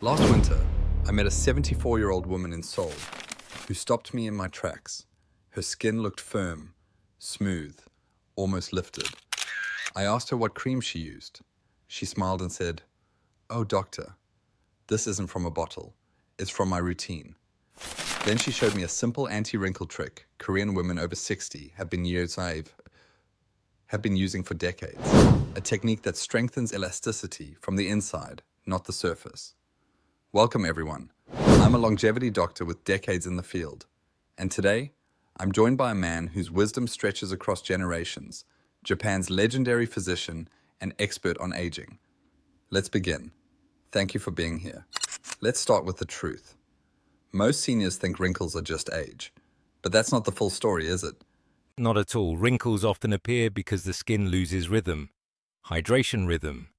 Last winter, I met a 74-year-old woman in Seoul who stopped me in my tracks. Her skin looked firm, smooth, almost lifted. I asked her what cream she used. She smiled and said, "Oh, doctor, this isn't from a bottle. It's from my routine." Then she showed me a simple anti-wrinkle trick Korean women over 60 have been using for decades. A technique that strengthens elasticity from the inside, not the surface. Welcome, everyone. I'm a longevity doctor with decades in the field. And today, I'm joined by a man whose wisdom stretches across generations, Japan's legendary physician and expert on aging. Let's begin. Thank you for being here. Let's start with the truth. Most seniors think wrinkles are just age. But that's not the full story, is it? Not at all. Wrinkles often appear because the skin loses rhythm, hydration rhythm,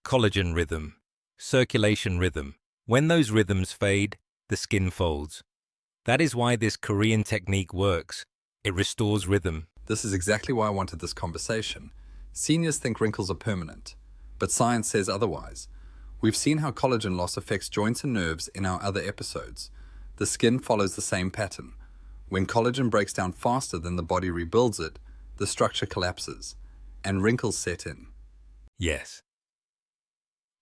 collagen rhythm, circulation rhythm. When those rhythms fade, the skin folds. That is why this Korean technique works. It restores rhythm. This is exactly why I wanted this conversation. Seniors think wrinkles are permanent, but science says otherwise. We've seen how collagen loss affects joints and nerves in our other episodes. The skin follows the same pattern. When collagen breaks down faster than the body rebuilds it, the structure collapses, and wrinkles set in. Yes.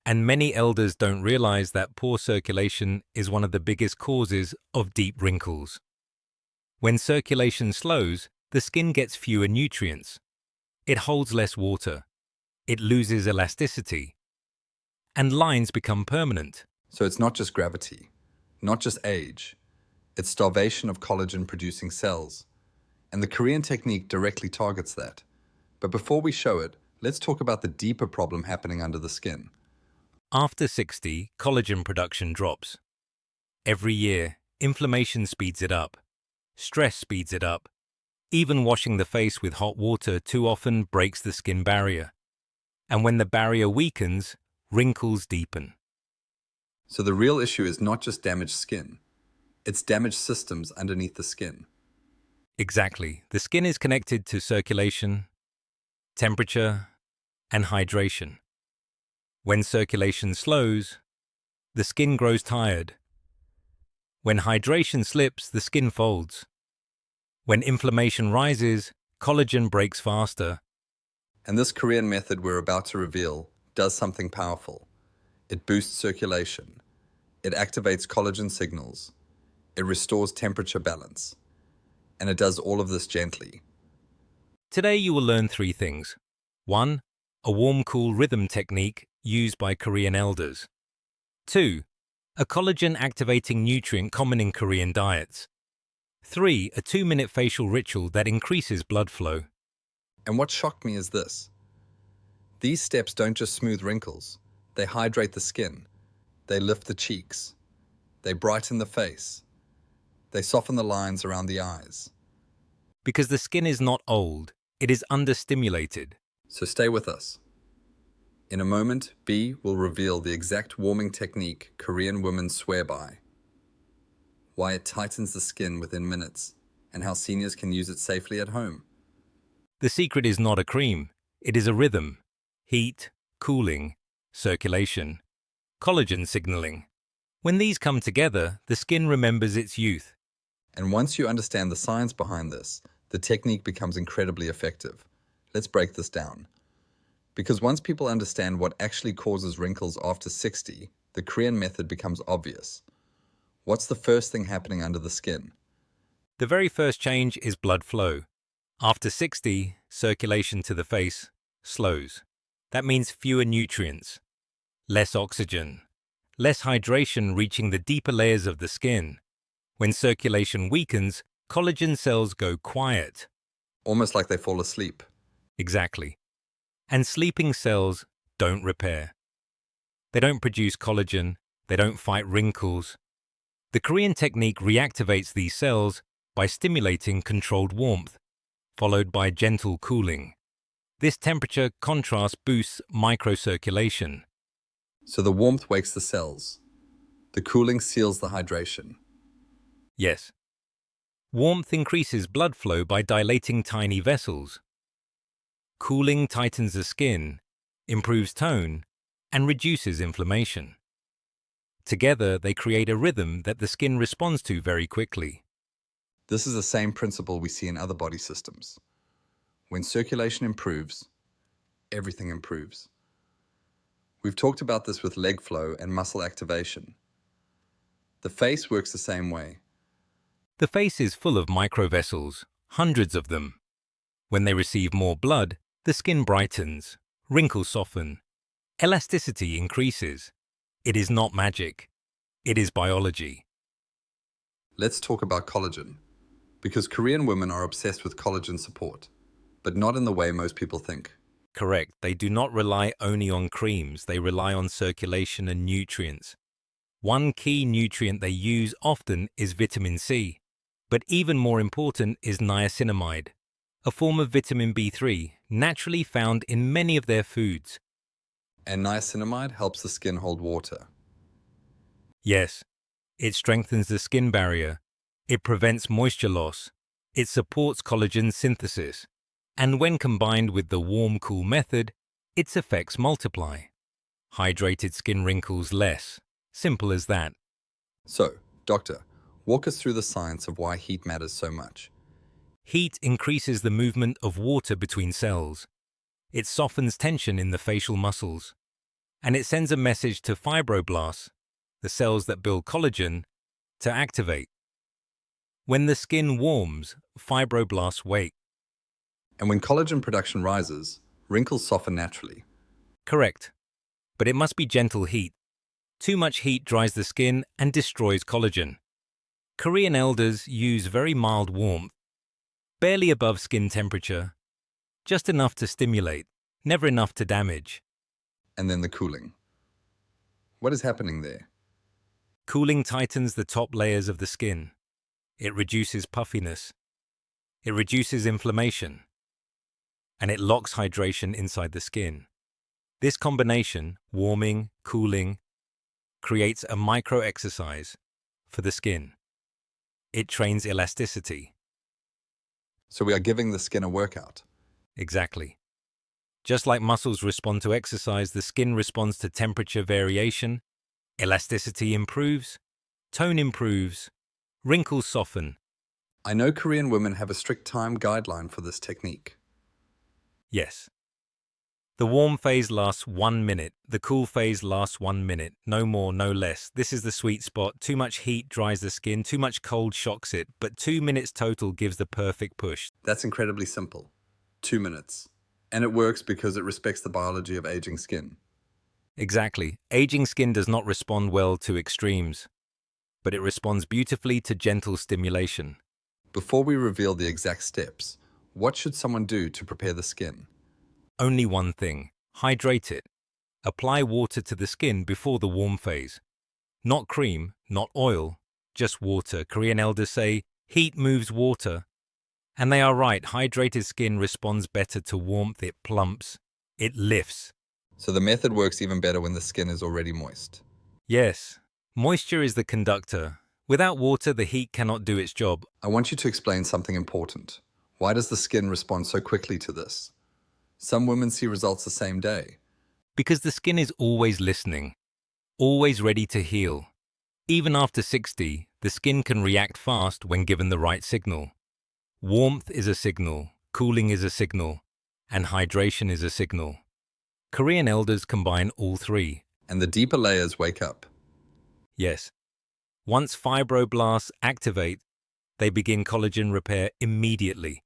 And many elders don't realize that poor circulation is one of the biggest causes of deep wrinkles. When circulation slows, the skin gets fewer nutrients. It holds less water. It loses elasticity. And lines become permanent. So it's not just gravity, not just age. It's starvation of collagen-producing cells. And the Korean technique directly targets that. But before we show it, let's talk about the deeper problem happening under the skin. After 60, collagen production drops. Every year, inflammation speeds it up. Stress speeds it up. Even washing the face with hot water too often breaks the skin barrier. And when the barrier weakens, wrinkles deepen. So the real issue is not just damaged skin. It's damaged systems underneath the skin. Exactly. The skin is connected to circulation, temperature, and hydration. When circulation slows, the skin grows tired. When hydration slips, the skin folds. When inflammation rises, collagen breaks faster. And this Korean method we're about to reveal does something powerful. It boosts circulation. It activates collagen signals. It restores temperature balance. And it does all of this gently. Today you will learn 3 things. 1. A warm-cool rhythm technique used by Korean elders. 2. A collagen-activating nutrient common in Korean diets. 3. A 2-minute facial ritual that increases blood flow. And what shocked me is this. These steps don't just smooth wrinkles. They hydrate the skin. They lift the cheeks. They brighten the face. They soften the lines around the eyes. Because the skin is not old, it is understimulated. So stay with us. In a moment, B will reveal the exact warming technique Korean women swear by, why it tightens the skin within minutes, and how seniors can use it safely at home. The secret is not a cream, it is a rhythm. Heat, cooling, circulation, collagen signaling. When these come together, the skin remembers its youth. And once you understand the science behind this, the technique becomes incredibly effective. Let's break this down. Because once people understand what actually causes wrinkles after 60, the Korean method becomes obvious. What's the first thing happening under the skin? The very first change is blood flow. After 60, circulation to the face slows. That means fewer nutrients, less oxygen, less hydration reaching the deeper layers of the skin. When circulation weakens, collagen cells go quiet. Almost like they fall asleep. Exactly. And sleeping cells don't repair. They don't produce collagen, they don't fight wrinkles. The Korean technique reactivates these cells by stimulating controlled warmth, followed by gentle cooling. This temperature contrast boosts microcirculation. So the warmth wakes the cells. The cooling seals the hydration. Yes. Warmth increases blood flow by dilating tiny vessels. Cooling tightens the skin, improves tone, and reduces inflammation. Together, they create a rhythm that the skin responds to very quickly. This is the same principle we see in other body systems. When circulation improves, everything improves. We've talked about this with leg flow and muscle activation. The face works the same way. The face is full of microvessels, hundreds of them. When they receive more blood, the skin brightens, wrinkles soften, elasticity increases. It is not magic. It is biology. Let's talk about collagen, because Korean women are obsessed with collagen support, but not in the way most people think. Correct. They do not rely only on creams. They rely on circulation and nutrients. One key nutrient they use often is vitamin C, but even more important is niacinamide, a form of vitamin B3 naturally found in many of their foods. And niacinamide helps the skin hold water. Yes, it strengthens the skin barrier, it prevents moisture loss, it supports collagen synthesis, and when combined with the warm-cool method, its effects multiply. Hydrated skin wrinkles less. Simple as that. So, doctor, walk us through the science of why heat matters so much. Heat increases the movement of water between cells. It softens tension in the facial muscles. And it sends a message to fibroblasts, the cells that build collagen, to activate. When the skin warms, fibroblasts wake. And when collagen production rises, wrinkles soften naturally. Correct. But it must be gentle heat. Too much heat dries the skin and destroys collagen. Korean elders use very mild warmth, barely above skin temperature, just enough to stimulate, never enough to damage. And then the cooling. What is happening there? Cooling tightens the top layers of the skin. It reduces puffiness. It reduces inflammation. And it locks hydration inside the skin. This combination, warming, cooling, creates a micro-exercise for the skin. It trains elasticity. So we are giving the skin a workout. Exactly. Just like muscles respond to exercise, the skin responds to temperature variation. Elasticity improves, tone improves, wrinkles soften. I know Korean women have a strict time guideline for this technique. Yes. The warm phase lasts 1 minute. The cool phase lasts 1 minute. No more, no less. This is the sweet spot. Too much heat dries the skin. Too much cold shocks it. But 2 minutes total gives the perfect push. That's incredibly simple. 2 minutes. And it works because it respects the biology of aging skin. Exactly. Aging skin does not respond well to extremes, but it responds beautifully to gentle stimulation. Before we reveal the exact steps, what should someone do to prepare the skin? Only one thing. Hydrate it. Apply water to the skin before the warm phase. Not cream, not oil, just water. Korean elders say, heat moves water. And they are right. Hydrated skin responds better to warmth. It plumps. It lifts. So the method works even better when the skin is already moist. Yes, moisture is the conductor. Without water, the heat cannot do its job. I want you to explain something important. Why does the skin respond so quickly to this? Some women see results the same day. Because the skin is always listening, always ready to heal. Even after 60, the skin can react fast when given the right signal. Warmth is a signal, cooling is a signal, and hydration is a signal. Korean elders combine all three. And the deeper layers wake up. Yes. Once fibroblasts activate, they begin collagen repair immediately.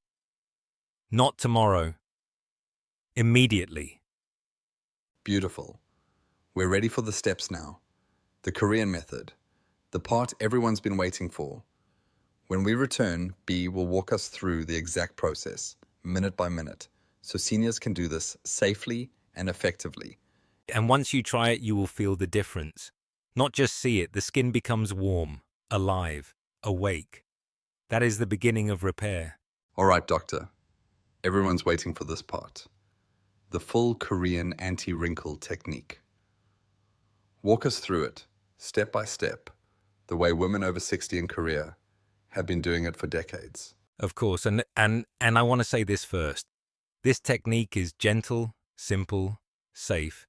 Not tomorrow. Immediately. Beautiful. We're ready for the steps now. The Korean method. The part everyone's been waiting for. When we return, B will walk us through the exact process, minute by minute, so seniors can do this safely and effectively. And once you try it, you will feel the difference. Not just see it, the skin becomes warm, alive, awake. That is the beginning of repair. All right, doctor. Everyone's waiting for this part. The full Korean anti-wrinkle technique. Walk us through it, step by step, the way women over 60 in Korea have been doing it for decades. Of course, and I want to say this first. This technique is gentle, simple, safe,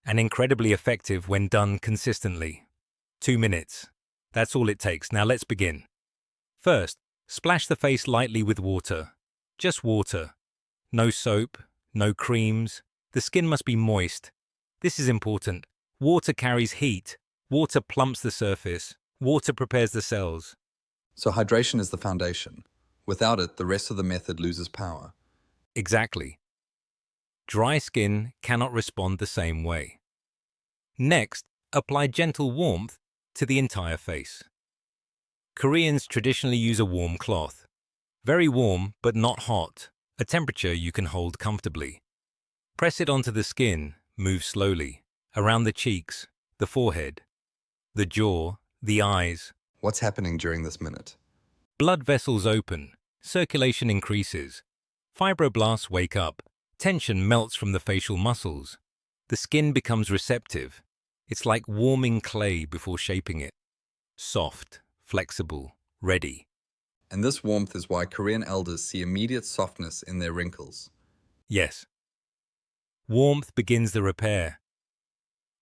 and incredibly effective when done consistently. 2 minutes. That's all it takes. Now let's begin. First, splash the face lightly with water. Just water. No soap, no creams. The skin must be moist. This is important. Water carries heat. Water plumps the surface. Water prepares the cells. So hydration is the foundation. Without it, the rest of the method loses power. Exactly. Dry skin cannot respond the same way. Next, apply gentle warmth to the entire face. Koreans traditionally use a warm cloth. Very warm, but not hot, a temperature you can hold comfortably. Press it onto the skin, move slowly, around the cheeks, the forehead, the jaw, the eyes. What's happening during this minute? Blood vessels open, circulation increases, fibroblasts wake up, tension melts from the facial muscles. The skin becomes receptive. It's like warming clay before shaping it. Soft, flexible, ready. And this warmth is why Korean elders see immediate softness in their wrinkles. Yes. Warmth begins the repair.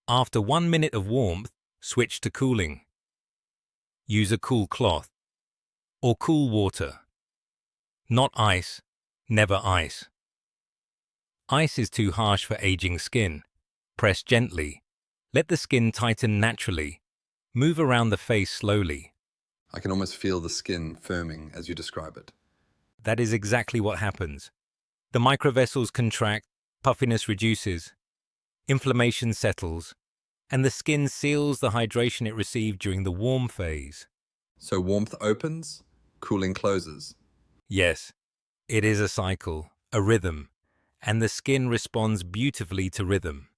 After 1 minute of warmth, switch to cooling. Use a cool cloth or cool water. Not ice, never ice. Ice is too harsh for aging skin. Press gently. Let the skin tighten naturally. Move around the face slowly. I can almost feel the skin firming as you describe it. That is exactly what happens. The microvessels contract, puffiness reduces, inflammation settles, and the skin seals the hydration it received during the warm phase. So warmth opens, cooling closes. Yes, it is a cycle, a rhythm, and the skin responds beautifully to rhythm.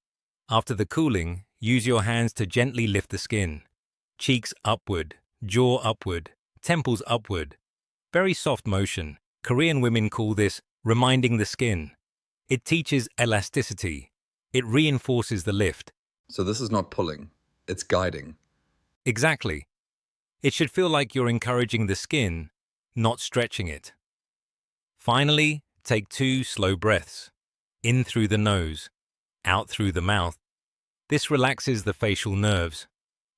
After the cooling, use your hands to gently lift the skin. Cheeks upward, jaw upward, temples upward. Very soft motion. Korean women call this reminding the skin. It teaches elasticity. It reinforces the lift. So this is not pulling, it's guiding. Exactly. It should feel like you're encouraging the skin, not stretching it. Finally, take 2 slow breaths. In through the nose, out through the mouth. This relaxes the facial nerves.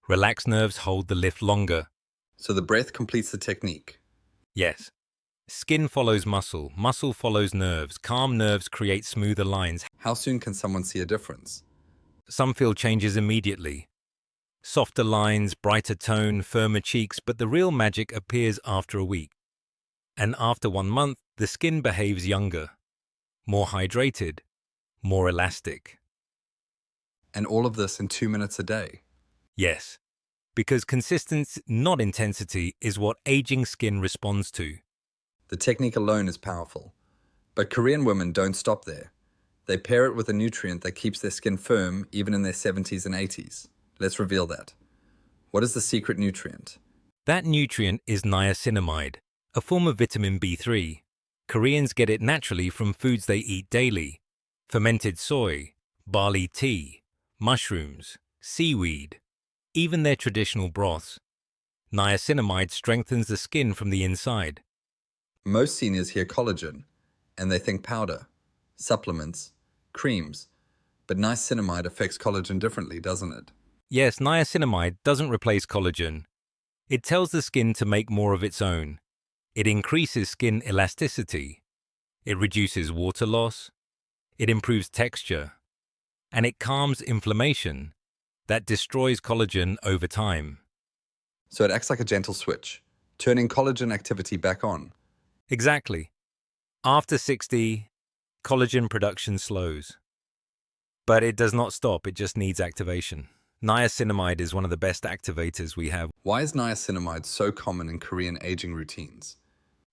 Relaxed nerves hold the lift longer. So the breath completes the technique. Yes. Skin follows muscle, muscle follows nerves. Calm nerves create smoother lines. How soon can someone see a difference? Some feel changes immediately. Softer lines, brighter tone, firmer cheeks, but the real magic appears after a week. And after 1 month, the skin behaves younger, more hydrated, more elastic. And all of this in 2 minutes a day. Yes, because consistency, not intensity, is what aging skin responds to. The technique alone is powerful. But Korean women don't stop there. They pair it with a nutrient that keeps their skin firm even in their 70s and 80s. Let's reveal that. What is the secret nutrient? That nutrient is niacinamide, a form of vitamin B3. Koreans get it naturally from foods they eat daily: fermented soy, barley tea, mushrooms, seaweed, even their traditional broths. Niacinamide strengthens the skin from the inside. Most seniors hear collagen, and they think powder, supplements, creams. But niacinamide affects collagen differently, doesn't it? Yes, niacinamide doesn't replace collagen. It tells the skin to make more of its own. It increases skin elasticity. It reduces water loss. It improves texture. And it calms inflammation that destroys collagen over time. So it acts like a gentle switch, turning collagen activity back on. Exactly. After 60, collagen production slows. But it does not stop, it just needs activation. Niacinamide is one of the best activators we have Why is niacinamide so common in Korean aging routines?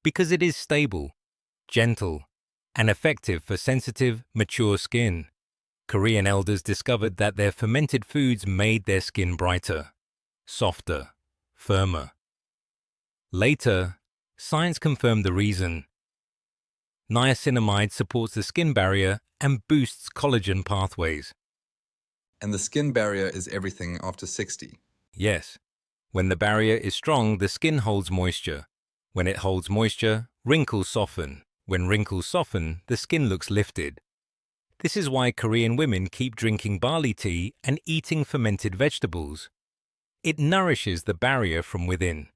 because it is stable, gentle, and effective for sensitive, mature skin. Korean elders discovered that their fermented foods made their skin brighter, softer, firmer. Later, science confirmed the reason. Niacinamide supports the skin barrier and boosts collagen pathways. And the skin barrier is everything after 60. Yes, when the barrier is strong, the skin holds moisture. When it holds moisture, wrinkles soften. When wrinkles soften, the skin looks lifted. This is why Korean women keep drinking barley tea and eating fermented vegetables. It nourishes the barrier from within.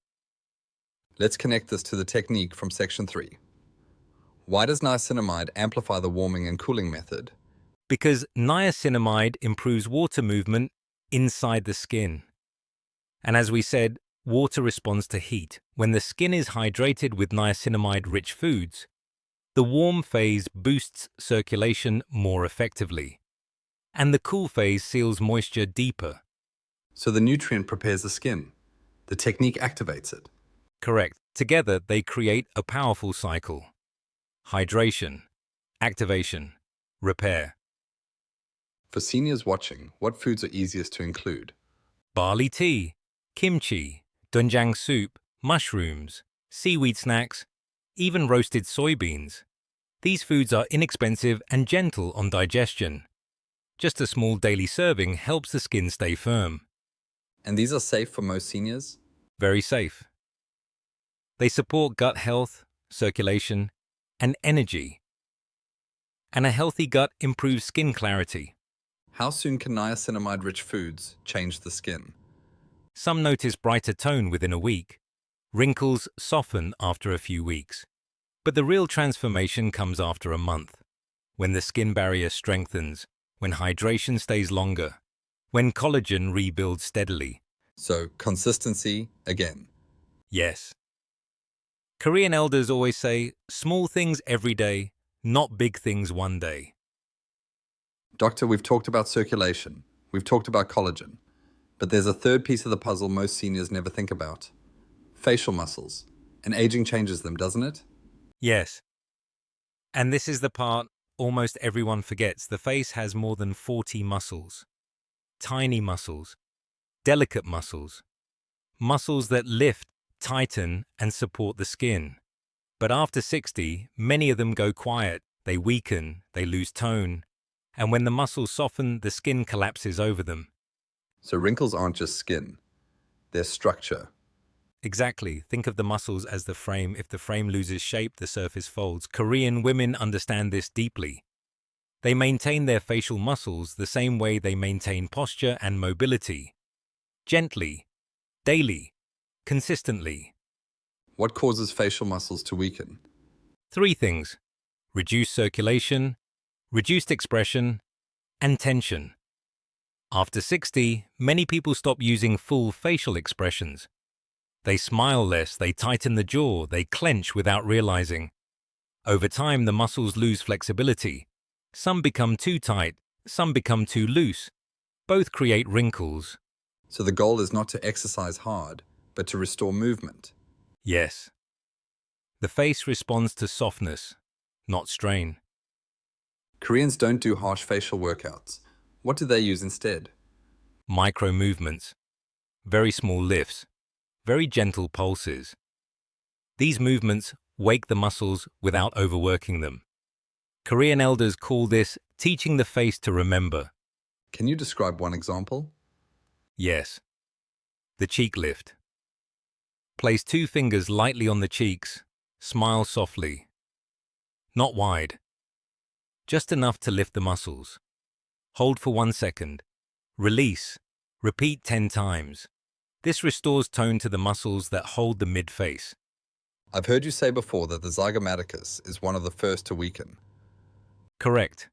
Let's connect this to the technique from section 3. Why does niacinamide amplify the warming and cooling method? Because niacinamide improves water movement inside the skin. And as we said, water responds to heat. When the skin is hydrated with niacinamide-rich foods, the warm phase boosts circulation more effectively, and the cool phase seals moisture deeper. So the nutrient prepares the skin. The technique activates it. Correct. Together, they create a powerful cycle. Hydration, activation, repair. For seniors watching, what foods are easiest to include? Barley tea, kimchi, doenjang soup, mushrooms, seaweed snacks, even roasted soybeans. These foods are inexpensive and gentle on digestion. Just a small daily serving helps the skin stay firm. And these are safe for most seniors? Very safe. They support gut health, circulation, and energy. And a healthy gut improves skin clarity. How soon can niacinamide-rich foods change the skin? Some notice brighter tone within a week. Wrinkles soften after a few weeks. But the real transformation comes after a month, when the skin barrier strengthens, when hydration stays longer, when collagen rebuilds steadily. So, consistency again. Yes. Korean elders always say, small things every day, not big things one day. Doctor, we've talked about circulation. We've talked about collagen. But there's a third piece of the puzzle most seniors never think about. Facial muscles. And aging changes them, doesn't it? Yes. And this is the part almost everyone forgets. The face has more than 40 muscles. Tiny muscles. Delicate muscles. Muscles that lift, tighten, and support the skin. But after 60, many of them go quiet. They weaken, they lose tone. And when the muscles soften, the skin collapses over them. So wrinkles aren't just skin. They're structure. Exactly. Think of the muscles as the frame. If the frame loses shape, the surface folds. Korean women understand this deeply. They maintain their facial muscles the same way they maintain posture and mobility. Gently, daily, consistently. What causes facial muscles to weaken? 3 things: reduced circulation, reduced expression, and tension. After 60, many people stop using full facial expressions. They smile less, they tighten the jaw, they clench without realizing. Over time, the muscles lose flexibility. Some become too tight, some become too loose. Both create wrinkles. So the goal is not to exercise hard, but to restore movement. Yes. The face responds to softness, not strain. Koreans don't do harsh facial workouts. What do they use instead? Micro movements, very small lifts, very gentle pulses. These movements wake the muscles without overworking them. Korean elders call this teaching the face to remember. Can you describe one example? Yes. The cheek lift. Place 2 fingers lightly on the cheeks. Smile softly. Not wide. Just enough to lift the muscles. Hold for 1 second. Release. Repeat 10 times. This restores tone to the muscles that hold the mid-face. I've heard you say before that the zygomaticus is one of the first to weaken. Correct.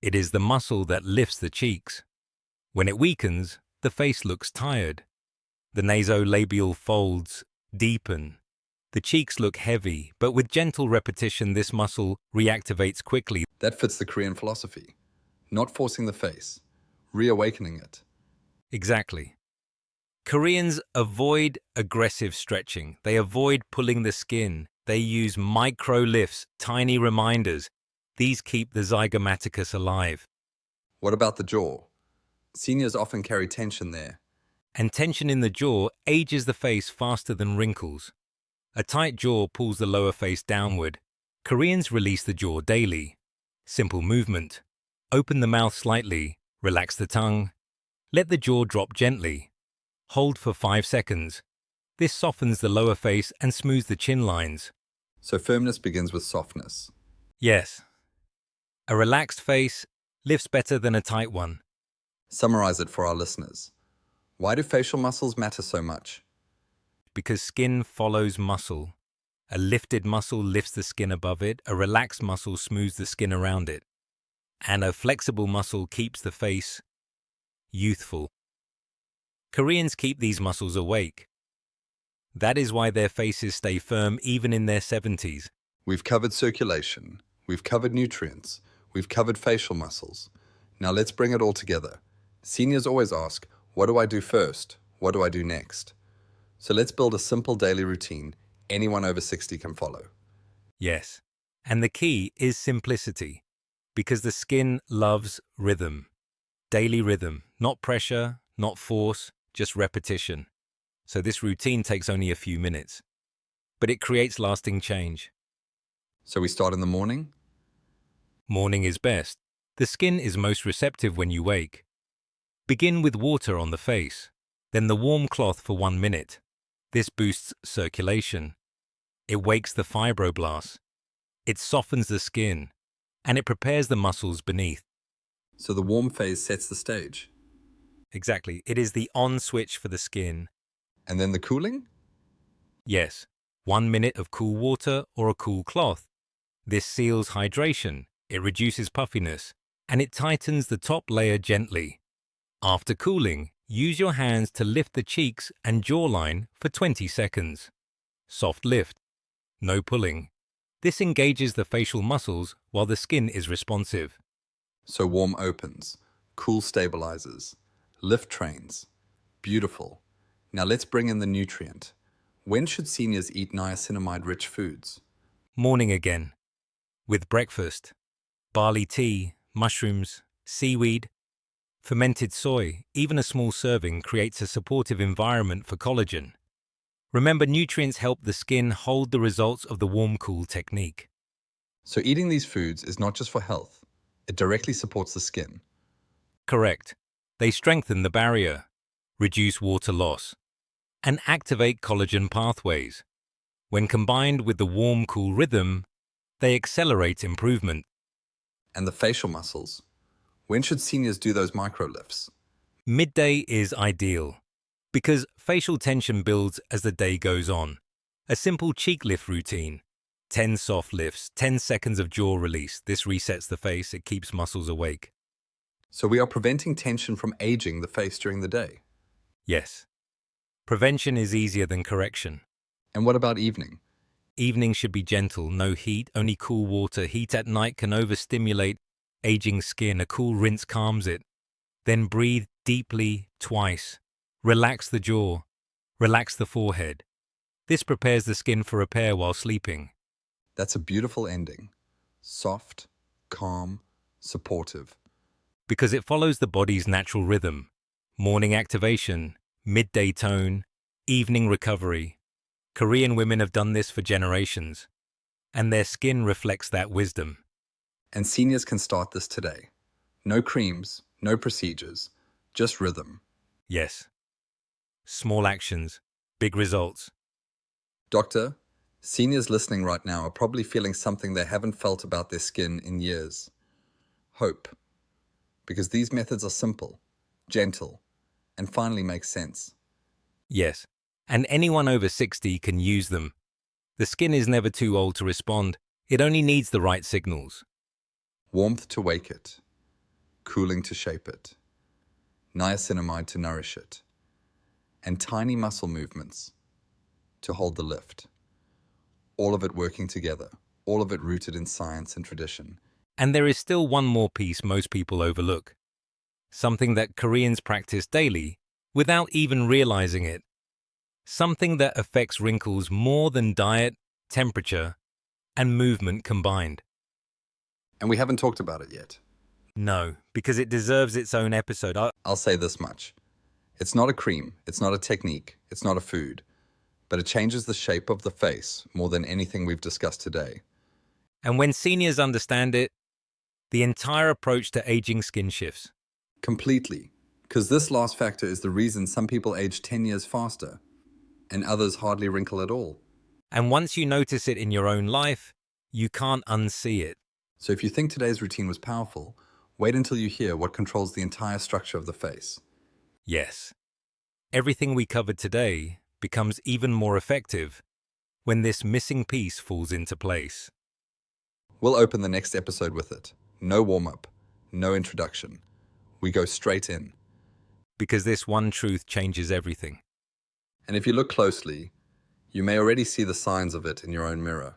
It is the muscle that lifts the cheeks. When it weakens, the face looks tired. The nasolabial folds deepen. The cheeks look heavy, but with gentle repetition, this muscle reactivates quickly. That fits the Korean philosophy. Not forcing the face, reawakening it. Exactly. Koreans avoid aggressive stretching. They avoid pulling the skin. They use micro lifts, tiny reminders. These keep the zygomaticus alive. What about the jaw? Seniors often carry tension there. And tension in the jaw ages the face faster than wrinkles. A tight jaw pulls the lower face downward. Koreans release the jaw daily. Simple movement. Open the mouth slightly, relax the tongue. Let the jaw drop gently. Hold for 5 seconds. This softens the lower face and smooths the chin lines. So firmness begins with softness. Yes. A relaxed face lifts better than a tight one. Summarize it for our listeners. Why do facial muscles matter so much? Because skin follows muscle. A lifted muscle lifts the skin above it, a relaxed muscle smooths the skin around it, and a flexible muscle keeps the face youthful. Koreans keep these muscles awake. That is why their faces stay firm even in their 70s. We've covered circulation, we've covered nutrients, we've covered facial muscles. Now let's bring it all together. Seniors always ask, what do I do first? What do I do next? So let's build a simple daily routine anyone over 60 can follow. Yes, and the key is simplicity, because the skin loves rhythm. Daily rhythm, not pressure, not force, just repetition. So this routine takes only a few minutes, but it creates lasting change. So we start in the morning? Morning is best. The skin is most receptive when you wake. Begin with water on the face, then the warm cloth for 1 minute. This boosts circulation. It wakes the fibroblasts. It softens the skin, and it prepares the muscles beneath. So the warm phase sets the stage. Exactly. It is the on switch for the skin. And then the cooling? Yes, 1 minute of cool water or a cool cloth. This seals hydration, it reduces puffiness, and it tightens the top layer gently. After cooling, use your hands to lift the cheeks and jawline for 20 seconds. Soft lift. No pulling. This engages the facial muscles while the skin is responsive. So warm opens, cool stabilizes, lift trains. Beautiful. Now let's bring in the nutrient. When should seniors eat niacinamide-rich foods? Morning again. With breakfast. Barley tea, mushrooms, seaweed, fermented soy, even a small serving creates a supportive environment for collagen. Remember, nutrients help the skin hold the results of the warm-cool technique. So eating these foods is not just for health, it directly supports the skin. Correct. They strengthen the barrier, reduce water loss, and activate collagen pathways. When combined with the warm-cool rhythm, they accelerate improvement. And the facial muscles. When should seniors do those micro lifts? Midday is ideal because facial tension builds as the day goes on. A simple cheek lift routine, 10 soft lifts, 10 seconds of jaw release. This resets the face, it keeps muscles awake. So we are preventing tension from aging the face during the day. Yes, prevention is easier than correction. And what about evening? Evening should be gentle, no heat, only cool water. Heat at night can overstimulate aging skin. A cool rinse calms it. Then breathe deeply twice. Relax the jaw. Relax the forehead. This prepares the skin for repair while sleeping. That's a beautiful ending. Soft, calm, supportive. Because it follows the body's natural rhythm. Morning activation, midday tone, evening recovery. Korean women have done this for generations, and their skin reflects that wisdom. And seniors can start this today. No creams, no procedures, just rhythm. Yes. Small actions, big results. Doctor, seniors listening right now are probably feeling something they haven't felt about their skin in years. Hope. Because these methods are simple, gentle, and finally make sense. Yes. And anyone over 60 can use them. The skin is never too old to respond. It only needs the right signals. Warmth to wake it, cooling to shape it, niacinamide to nourish it, and tiny muscle movements to hold the lift. All of it working together, all of it rooted in science and tradition. And there is still one more piece most people overlook. Something that Koreans practice daily without even realizing it. Something that affects wrinkles more than diet, temperature, and movement combined. And we haven't talked about it yet. No, because it deserves its own episode. I'll say this much. It's not a cream, it's not a technique, it's not a food, but it changes the shape of the face more than anything we've discussed today. And when seniors understand it, the entire approach to aging skin shifts. Completely. Because this last factor is the reason some people age 10 years faster, and others hardly wrinkle at all. And once you notice it in your own life, you can't unsee it. So if you think today's routine was powerful, wait until you hear what controls the entire structure of the face. Yes. everything we covered today becomes even more effective when this missing piece falls into place. We'll open the next episode with it. No warm-up, no introduction. We go straight in. Because this one truth changes everything. And if you look closely, you may already see the signs of it in your own mirror.